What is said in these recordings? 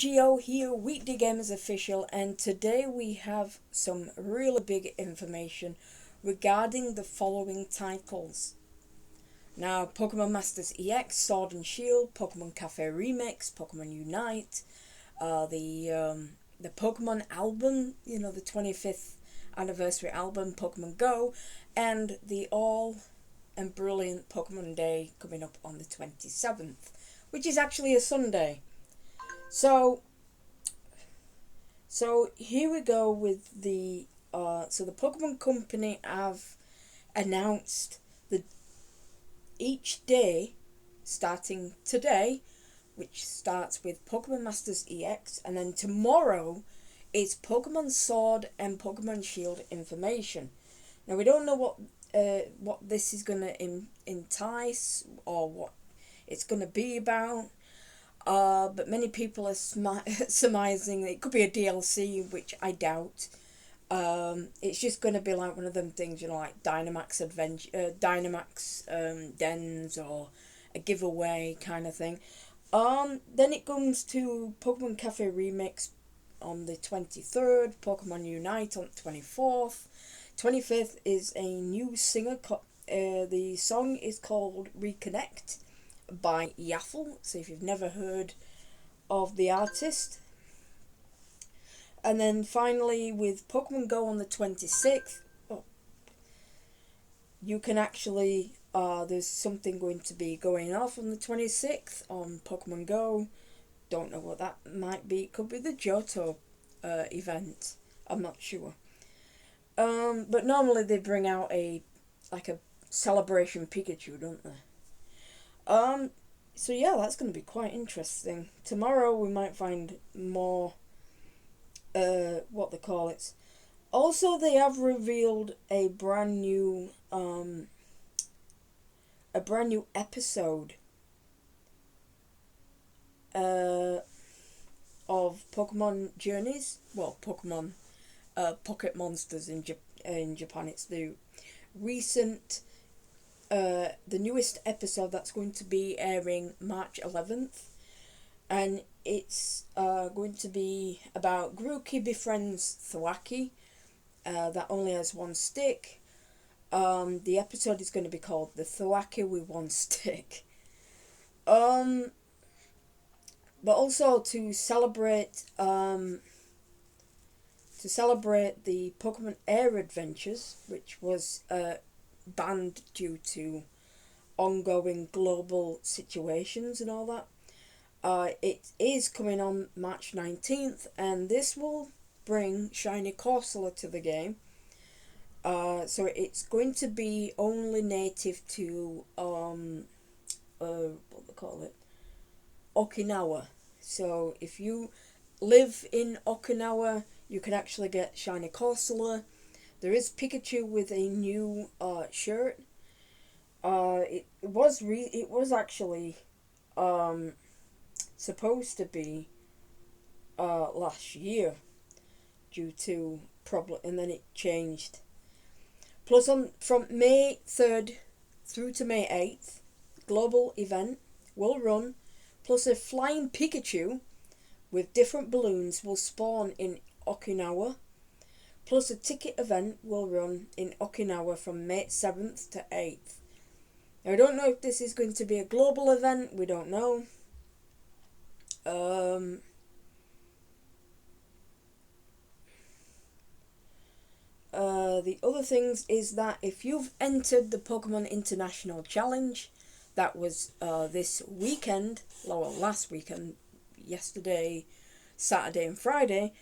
Geo here, Weekday Gamers Official, and today we have some really big information regarding the following titles. Now, Pokemon Masters EX, Sword and Shield, Pokemon Cafe Remix, Pokemon Unite, the Pokemon album, the 25th anniversary album, Pokemon Go, and the all and brilliant Pokemon Day coming up on the 27th, which is actually a Sunday. So here we go with the the Pokemon Company have announced that each day starting today, which starts with Pokemon Masters EX, and then tomorrow is Pokemon Sword and Pokemon Shield information. Now we don't know what this is gonna entice or what it's gonna be about. But many people are surmising that it could be a DLC, which I doubt. It's just going to be like one of them things, like Dynamax Dens or a giveaway kind of thing. Then it comes to Pokemon Cafe Remix on the 23rd, Pokemon Unite on the 24th. 25th is a new singer. The song is called Reconnect by Yaffle, so if you've never heard of the artist. And then finally with Pokemon Go on the 26th, you can actually, there's something going to be going off on the 26th on Pokemon Go. Don't know what that might be. It could be the Johto event. I'm not sure. But normally they bring out a celebration Pikachu, don't they? So yeah, that's going to be quite interesting. Tomorrow we might find more, what they call it. Also, they have revealed a brand new episode of Pokemon Journeys. Well, Pokemon, Pocket Monsters in Japan. It's the recent. The newest episode that's going to be airing March 11th, and it's going to be about Grookey befriends Thwackey that only has one stick. The episode is going to be called The Thwackey with One Stick. But also to celebrate the Pokemon Air Adventures, which was banned due to ongoing global situations and all that. It is coming on March 19th, and this will bring Shiny Corsola to the game. So it's going to be only native to what they call it, Okinawa. So if you live in Okinawa, you can actually get Shiny Corsola. There is Pikachu with a new shirt. It was actually supposed to be last year due to problem, and then it changed. Plus, from May 3rd through to May 8th, global event will run. Plus, a flying Pikachu with different balloons will spawn in Okinawa. Plus, a ticket event will run in Okinawa from May 7th to 8th. Now, I don't know if this is going to be a global event. We don't know. The other things is that if you've entered the Pokemon International Challenge, that was this weekend, last weekend, yesterday, Saturday and Friday,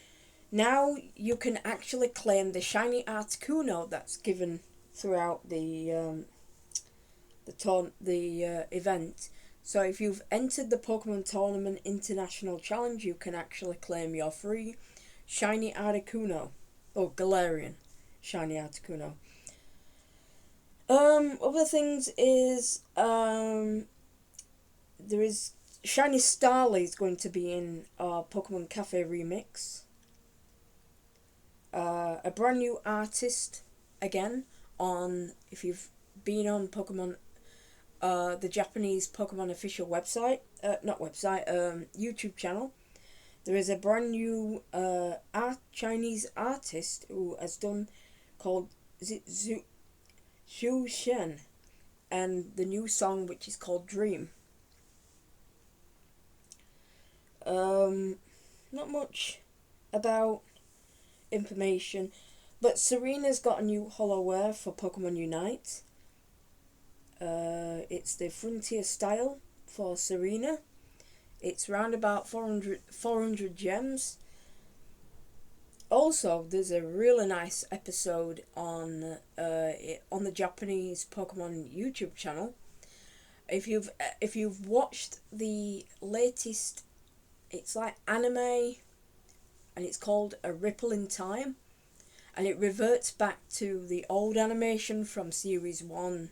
now you can actually claim the shiny Articuno that's given throughout the event. So if you've entered the Pokemon Tournament International Challenge, you can actually claim your free shiny Articuno, or Galarian shiny Articuno. Other things is there is shiny Starly is going to be in Pokemon Cafe Remix. A brand new artist again on, if you've been on Pokemon, the Japanese Pokemon official website, YouTube channel, There is a brand new Chinese artist who has done called, is it Zhu Shen, and the new song which is called Dream. Not much about information, but Serena's got a new holoware for Pokemon Unite. It's the Frontier style for Serena. It's round about 400 gems. Also, there's a really nice episode on the Japanese Pokemon YouTube channel. If you've watched the latest, it's like anime, and it's called A Ripple in Time, and it reverts back to the old animation from series 1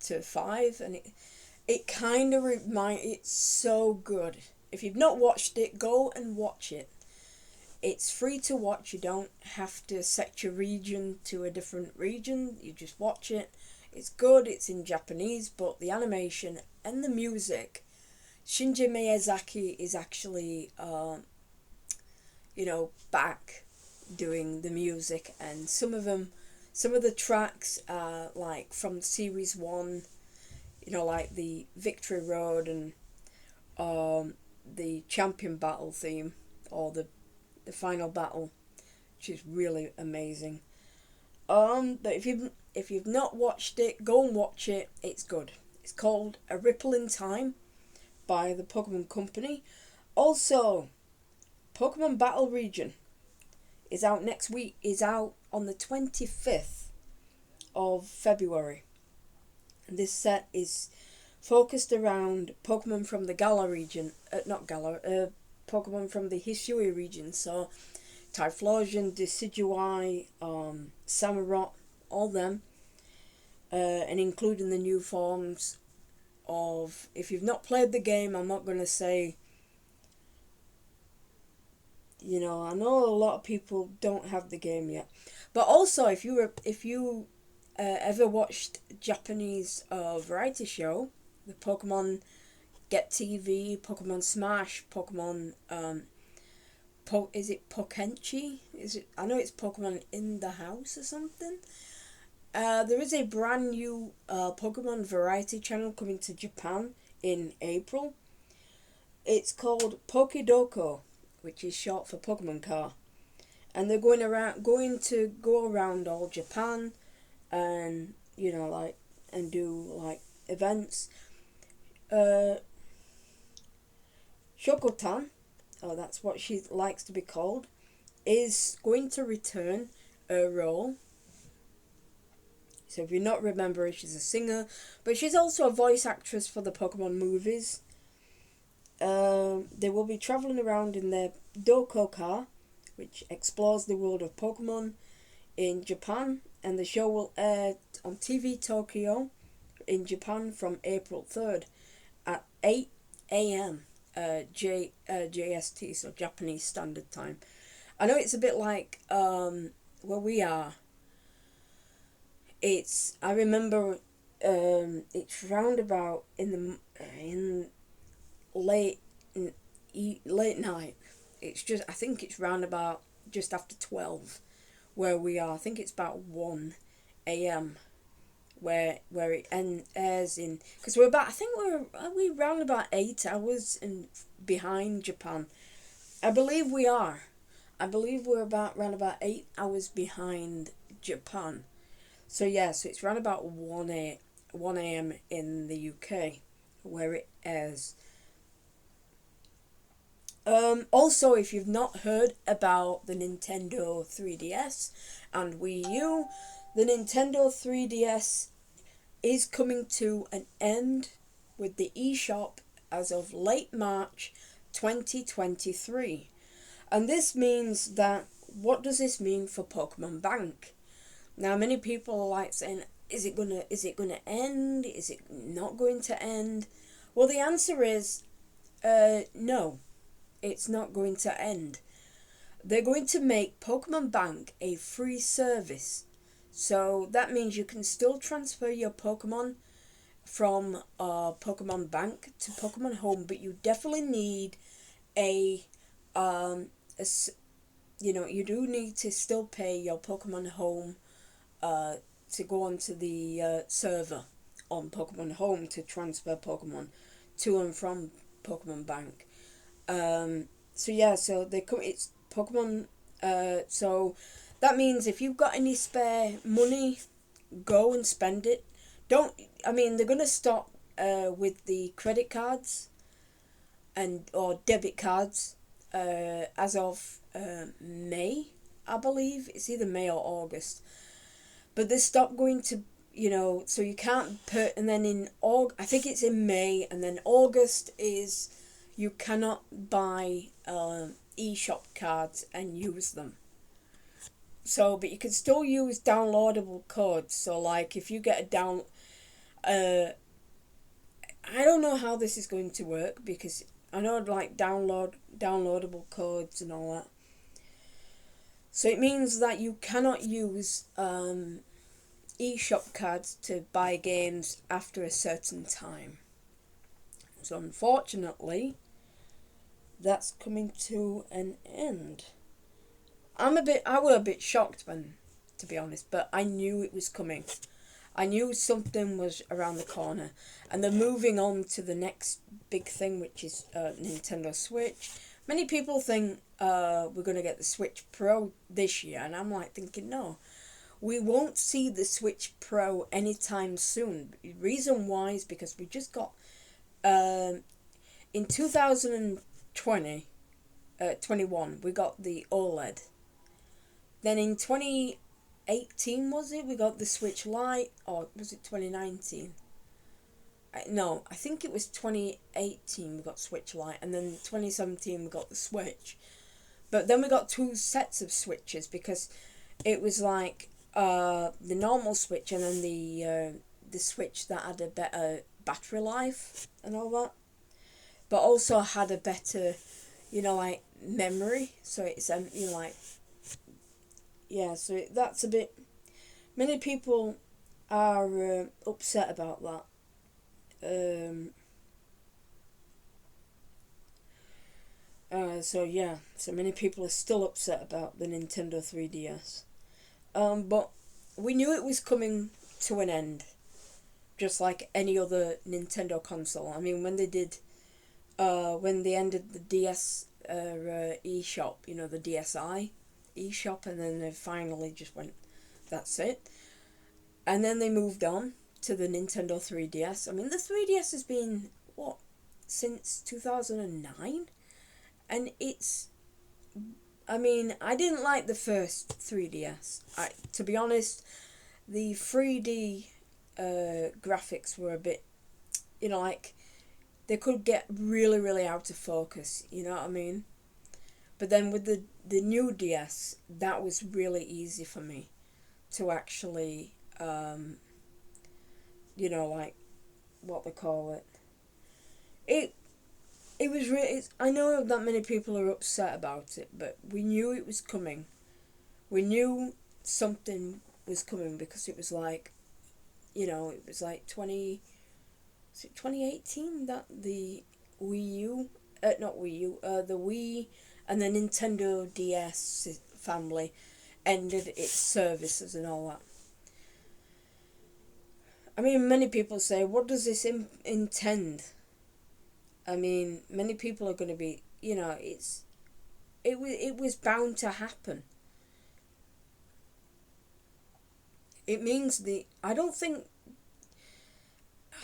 to 5, and it kind of it's so good. If you've not watched it, go and watch it. It's free to watch. You don't have to set your region to a different region. You just watch it. It's good. It's in Japanese, but the animation and the music, Shinji Miyazaki is actually, back doing the music, and some of the tracks are like from series 1, like the Victory Road and the Champion Battle theme, or the final battle, which is really amazing. But if you've not watched it, go and watch it. It's good. It's called A Ripple in Time by the Pokemon Company. Also, Pokemon Battle Region is out next week. Is out on the 25th of February. And this set is focused around Pokemon from the Galar region. Pokemon from the Hisui region. So, Typhlosion, Decidueye, Samurott, all them. And including the new forms of... If you've not played the game, I'm not going to say... I know a lot of people don't have the game yet. But also, if you ever watched Japanese variety show, the Pokemon Get TV, Pokemon Smash, Pokemon is it Pokenchi? I know it's Pokemon in the House or something. There is a brand new Pokemon variety channel coming to Japan in April. It's called Pokedoko, which is short for Pokemon Car, and they're going to go around all Japan, and and do events. Shokotan, that's what she likes to be called, is going to return her role. So if you not remember her, she's a singer, but she's also a voice actress for the Pokemon movies. They will be travelling around in their Doko car, which explores the world of Pokemon in Japan, and the show will air on TV Tokyo in Japan from April 3rd at 8 a.m. JST, so Japanese Standard Time. I know it's a bit like where we are. I remember it's round about in late night. I think it's round about just after 12 where we are. I think it's about 1 a.m. where it airs in, because we're round about 8 hours behind Japan. I believe we are. I believe we're round about 8 hours behind Japan. So it's round about 1 a.m. in the UK where it airs. Also, if you've not heard about the Nintendo 3DS and Wii U, the Nintendo 3DS is coming to an end with the eShop as of late March 2023. And this means that, what does this mean for Pokemon Bank? Now, many people are saying, is it gonna end? Is it not going to end? Well, the answer is no. It's not going to end. They're going to make Pokemon Bank a free service. So that means you can still transfer your Pokemon from Pokemon Bank to Pokemon Home, but you definitely need a as, you do need to still pay your Pokemon Home to go onto the server on Pokemon Home to transfer Pokemon to and from Pokemon Bank. So yeah, so they come. It's Pokemon. So that means if you've got any spare money, go and spend it. Don't. I mean, they're gonna stop with the credit cards and or debit cards as of May, I believe. It's either May or August. But they stopped going to, so you can't put, and then I think it's in May, and then August is, you cannot buy Eshop cards and use them. So, but you can still use downloadable codes. So, like, if you get I don't know how this is going to work, because I know, like, downloadable codes and all that. So it means that you cannot use eShop cards to buy games after a certain time. So unfortunately, that's coming to an end. I was a bit shocked to be honest, but I knew it was coming. I knew something was around the corner, and they're moving on to the next big thing, which is Nintendo Switch. Many people think we're going to get the Switch Pro this year, and I'm like thinking, no, we won't see the Switch Pro anytime soon. The reason why is because we just got, in 2020, 21, we got the OLED. Then in 2018, was it, we got the Switch Lite, or was it 2019? No, I think it was 2018 we got Switch Lite, and then 2017 we got the Switch. But then we got two sets of Switches, because it was like the normal Switch and then the Switch that had a better battery life and all that, but also had a better, like, memory. So it's like, yeah. So that's a bit. Many people are upset about that. So yeah, so many people are still upset about the Nintendo 3DS. But we knew it was coming to an end, just like any other Nintendo console. I mean, when they ended the DS eShop, the DSi eShop, and then they finally just went, that's it. And then they moved on to the Nintendo 3DS. I mean, the 3DS has been, since 2009? And I didn't like the first 3DS. To be honest, the 3D graphics were a bit, like, they could get really, really out of focus, you know what I mean? But then with the new DS, that was really easy for me to actually, like, what they call it. It was really. I know that many people are upset about it, but we knew it was coming. We knew something was coming, because it was like, it was like 2018 that the Wii U, not Wii U, the Wii and the Nintendo DS family ended its services and all that. I mean, many people say, what does this intend? I mean, many people are going to be, it was bound to happen. It means I don't think,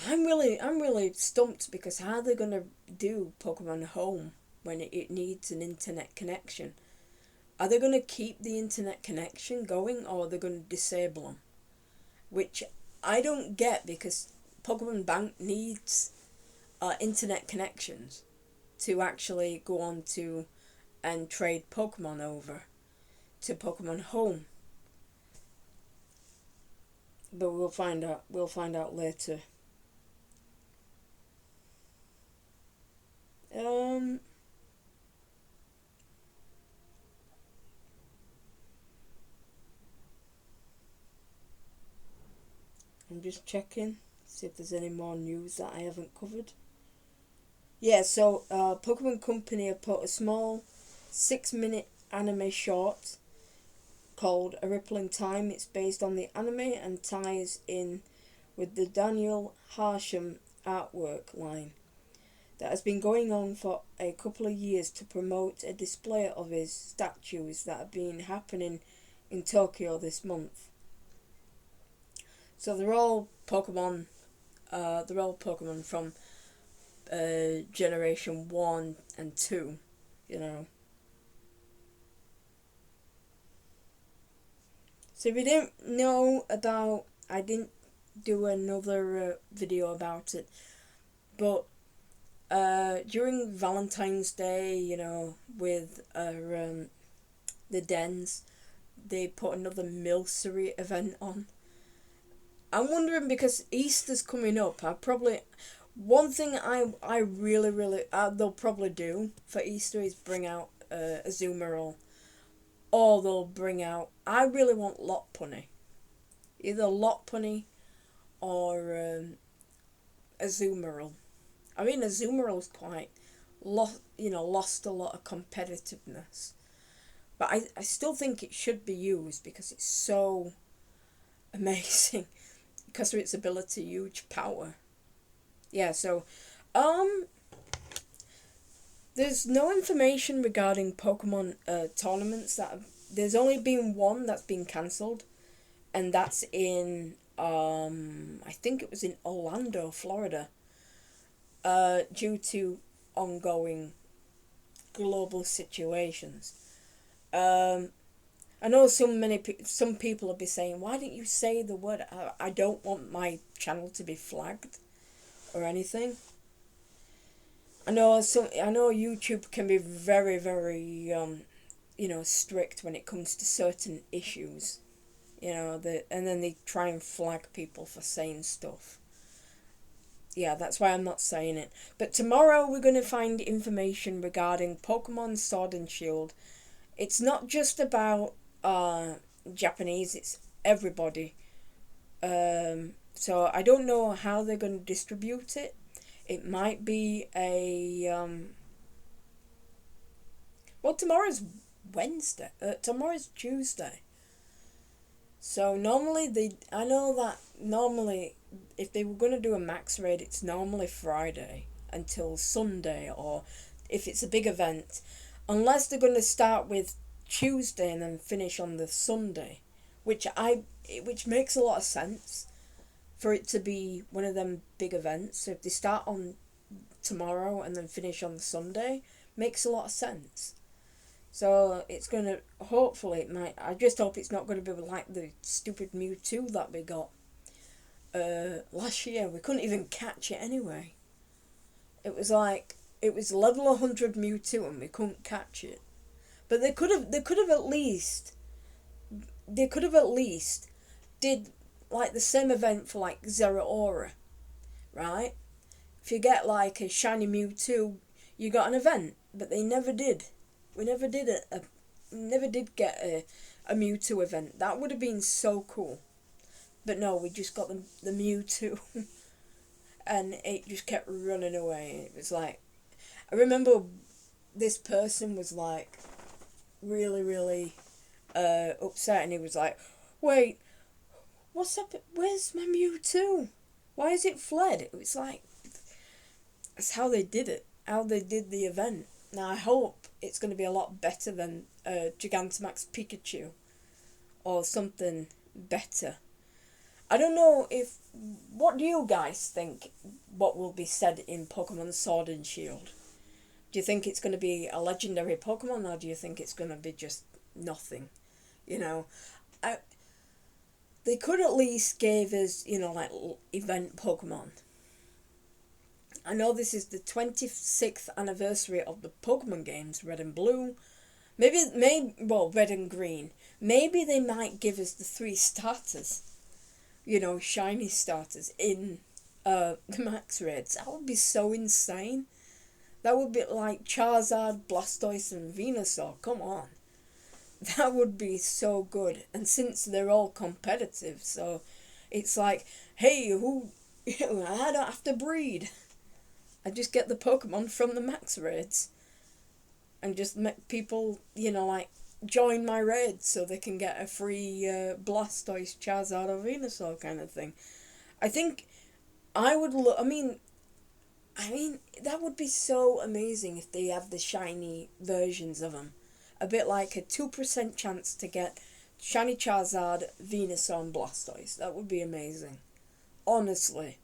I'm really stumped, because how are they going to do Pokemon Home when it needs an internet connection? Are they going to keep the internet connection going, or are they going to disable them? Which I don't get, because Pokemon Bank needs internet connections to actually go on to and trade Pokemon over to Pokemon Home. But we'll find out. We'll find out later. I'm just checking, see if there's any more news that I haven't covered. Yeah, so Pokemon Company have put a small 6-minute anime short called A Ripple in Time. It's based on the anime and ties in with the Daniel Harsham artwork line that has been going on for a couple of years to promote a display of his statues that have been happening in Tokyo this month. So they're all Pokemon. They're all Pokemon from Generation 1 and 2, you know. So if you didn't know about, I didn't do another video about it, but during Valentine's Day, you know, with the dens, they put another Milcery event on. I'm wondering, because Easter's coming up, one thing I really they'll probably do for Easter is bring out Azumarill, or they'll bring out, I really want Lopunny, either Lopunny or Azumarill. I mean, Azumarill's quite lost a lot of competitiveness, but I still think it should be used because it's so amazing, because of its ability, huge power. Yeah, so there's no information regarding Pokemon tournaments there's only been one that's been cancelled, and that's in I think it was in Orlando, Florida, due to ongoing global situations. I know some people will be saying, why didn't you say the word? I don't want my channel to be flagged or anything. I know YouTube can be very, very strict when it comes to certain issues. And then they try and flag people for saying stuff. Yeah, that's why I'm not saying it. But tomorrow we're going to find information regarding Pokemon Sword and Shield. It's not just about Japanese, it's everybody. So I don't know how they're going to distribute it. It might be tomorrow's Wednesday. Tomorrow's Tuesday. So normally if they were going to do a max raid, it's normally Friday until Sunday, or if it's a big event, unless they're going to start with Tuesday and then finish on the Sunday, which makes a lot of sense for it to be one of them big events. So if they start on tomorrow and then finish on the Sunday, makes a lot of sense. So it's going to, hopefully it might, I just hope it's not going to be like the stupid Mewtwo that we got last year. We couldn't even catch it anyway. It was level 100 Mewtwo and we couldn't catch it. But they could have at least did like the same event for like Zeraora, right? If you get like a shiny Mewtwo, you got an event, but they never did. We never did get a Mewtwo event. That would have been so cool. But no, we just got the Mewtwo. And it just kept running away. It was like, I remember this person was like really, really upset, and he was like, wait, what's up? Where's my Mewtwo? Why is it fled? It was like, that's how they did it. How they did the event. Now I hope it's going to be a lot better than Gigantamax Pikachu or something better. I don't know what do you guys think what will be said in Pokemon Sword and Shield? Do you think it's going to be a legendary Pokemon, or do you think it's going to be just nothing? They could at least give us, like event Pokemon. I know this is the 26th anniversary of the Pokemon games, Red and Blue. Maybe, Red and Green. Maybe they might give us the 3 starters. Shiny starters in the max raids. That would be so insane. That would be like Charizard, Blastoise and Venusaur. Come on. That would be so good. And since they're all competitive, so it's like, hey, I don't have to breed. I just get the Pokemon from the max raids. and just make people, like, join my raid so they can get a free Blastoise, Charizard, or Venusaur kind of thing. I think I would I mean, that would be so amazing if they have the shiny versions of them. A bit like a 2% chance to get shiny Charizard, Venusaur, and Blastoise. That would be amazing. Honestly.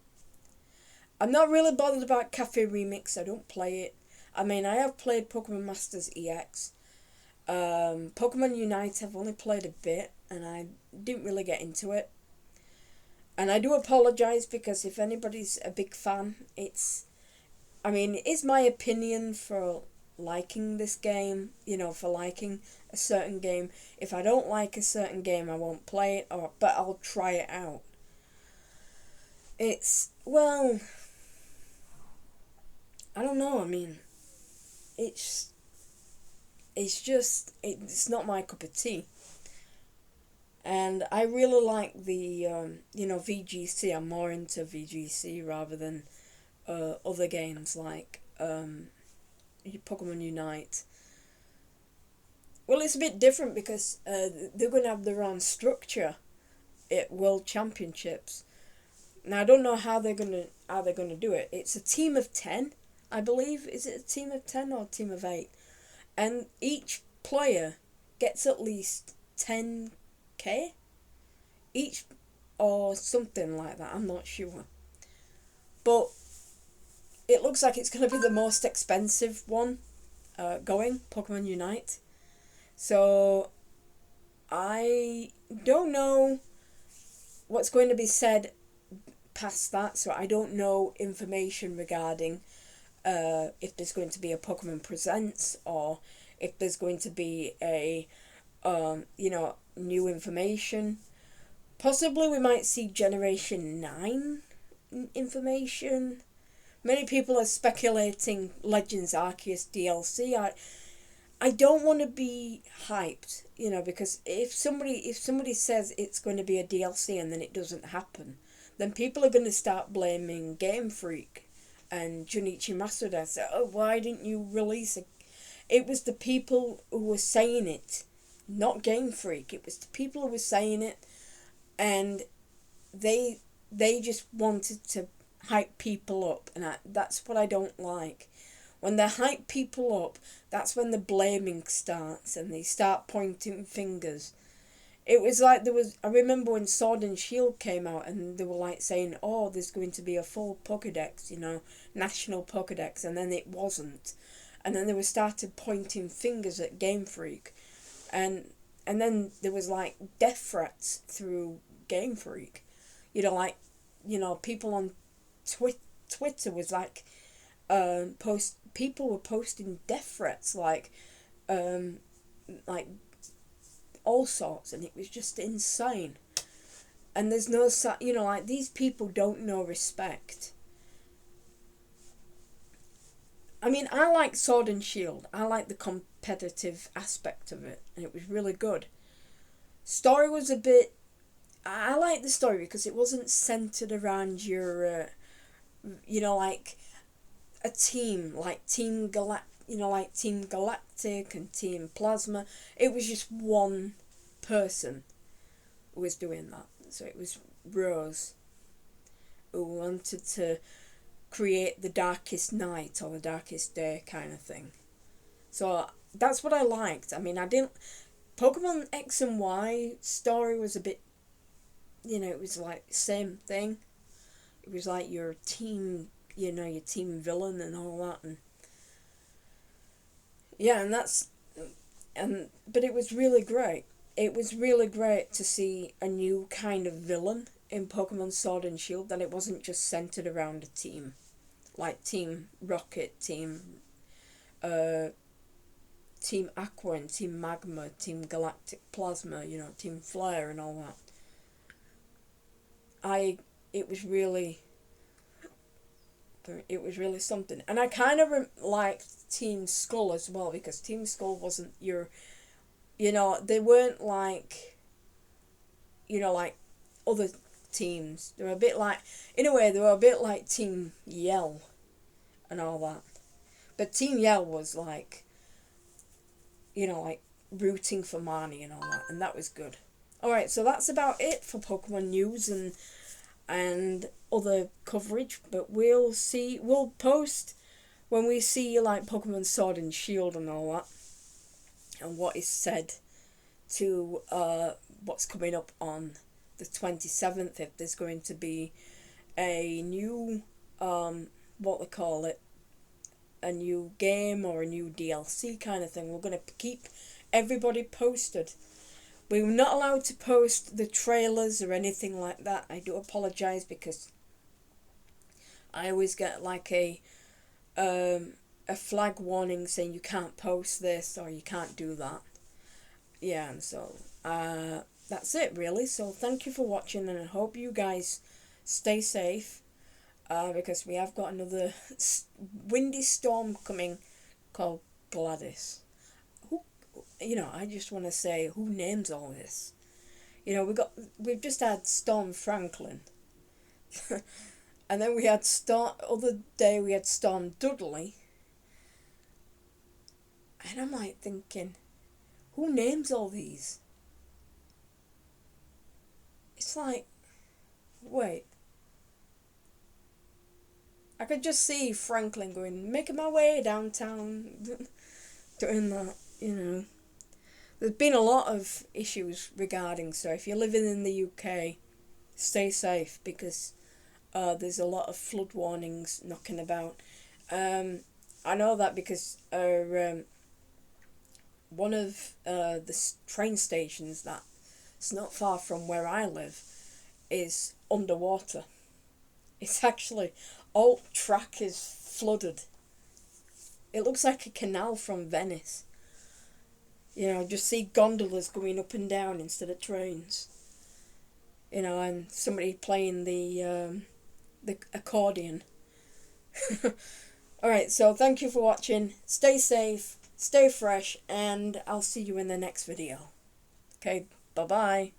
I'm not really bothered about Cafe Remix. I don't play it. I mean, I have played Pokemon Masters EX. Pokemon Unite I've only played a bit, and I didn't really get into it. And I do apologise, because if anybody's a big fan, it is my opinion for liking this game, for liking a certain game. If I don't like a certain game, I won't play it, but I'll try it out. Well, I don't know, it's it's not my cup of tea. And I really like the, VGC. I'm more into VGC rather than other games like Pokemon Unite. Well, it's a bit different because they're going to have their own structure at World Championships. Now, I don't know how they're gonna do it. It's a team of 10, I believe. Is it a team of 10 or a team of 8? And each player gets at least 10k each, or something like that. I'm not sure. But it looks like it's going to be the most expensive one going, Pokemon Unite. So I don't know what's going to be said past that. So I don't know information regarding if there's going to be a Pokemon Presents, or if there's going to be a new information. Possibly we might see Generation 9 information. Many people are speculating Legends Arceus DLC. I don't want to be hyped, because if somebody says it's going to be a DLC and then it doesn't happen, then people are going to start blaming Game Freak and Junichi Masuda. So, why didn't you release it? It was the people who were saying it, not Game Freak. It was the people who were saying it, and they just wanted to hype people up, and that's what I don't like. When they hype people up, that's when the blaming starts, and they start pointing fingers. It was like I remember when Sword and Shield came out, and they were like saying, oh, there's going to be a full Pokedex, national Pokedex, and then it wasn't. And then they were started pointing fingers at Game Freak. And then there was like death threats through Game Freak. People on Twitter was like, people were posting death threats, like all sorts, and it was just insane. And there's no, these people don't know respect. I like Sword and Shield. I like the competitive aspect of it, and it was really good. Story was a bit... I like the story because it wasn't centered around your, like a team, like Team Team Galactic and Team Plasma. It was just one person who was doing that. So it was Rose, who wanted to create the darkest night or the darkest day kind of thing. So that's what I liked. Pokemon X and Y story was a bit, it was like same thing. It was like your team, your team villain and all that, and yeah, but it was really great. It was really great to see a new kind of villain in Pokemon Sword and Shield, that it wasn't just centered around a team, like Team Rocket, Team Aqua and Team Magma, Team Galactic Plasma, Team Flare and all that. It was really something. And I kind of liked Team Skull as well, because Team Skull wasn't your, they weren't like, like other teams. They were a bit like, in a way, they were a bit like Team Yell and all that. But Team Yell was like, like rooting for Marnie and all that, and that was good. Alright, so that's about it for Pokemon news and other coverage, but we'll post when we see like Pokemon Sword and Shield and all that, and what is said to what's coming up on the 27th, if there's going to be a new what they call it, a new game or a new DLC kind of thing. We're going to keep everybody posted. We were not allowed to post the trailers or anything like that. I do apologise, because I always get like a flag warning saying you can't post this or you can't do that. Yeah, and so that's it really. So thank you for watching, and I hope you guys stay safe, because we have got another windy storm coming called Gladys. I just want to say, who names all this? We've just had Storm Franklin. And then we had other day we had Storm Dudley. And I'm like thinking, who names all these? It's like, wait. I could just see Franklin making my way downtown, doing that, There's been a lot of issues regarding, so if you're living in the UK, stay safe, because there's a lot of flood warnings knocking about. I know that because one of the train stations that's not far from where I live is underwater. It's actually, all track is flooded. It looks like a canal from Venice. Just see gondolas going up and down instead of trains. And somebody playing the accordion. Alright, so thank you for watching. Stay safe, stay fresh, and I'll see you in the next video. Okay, bye-bye.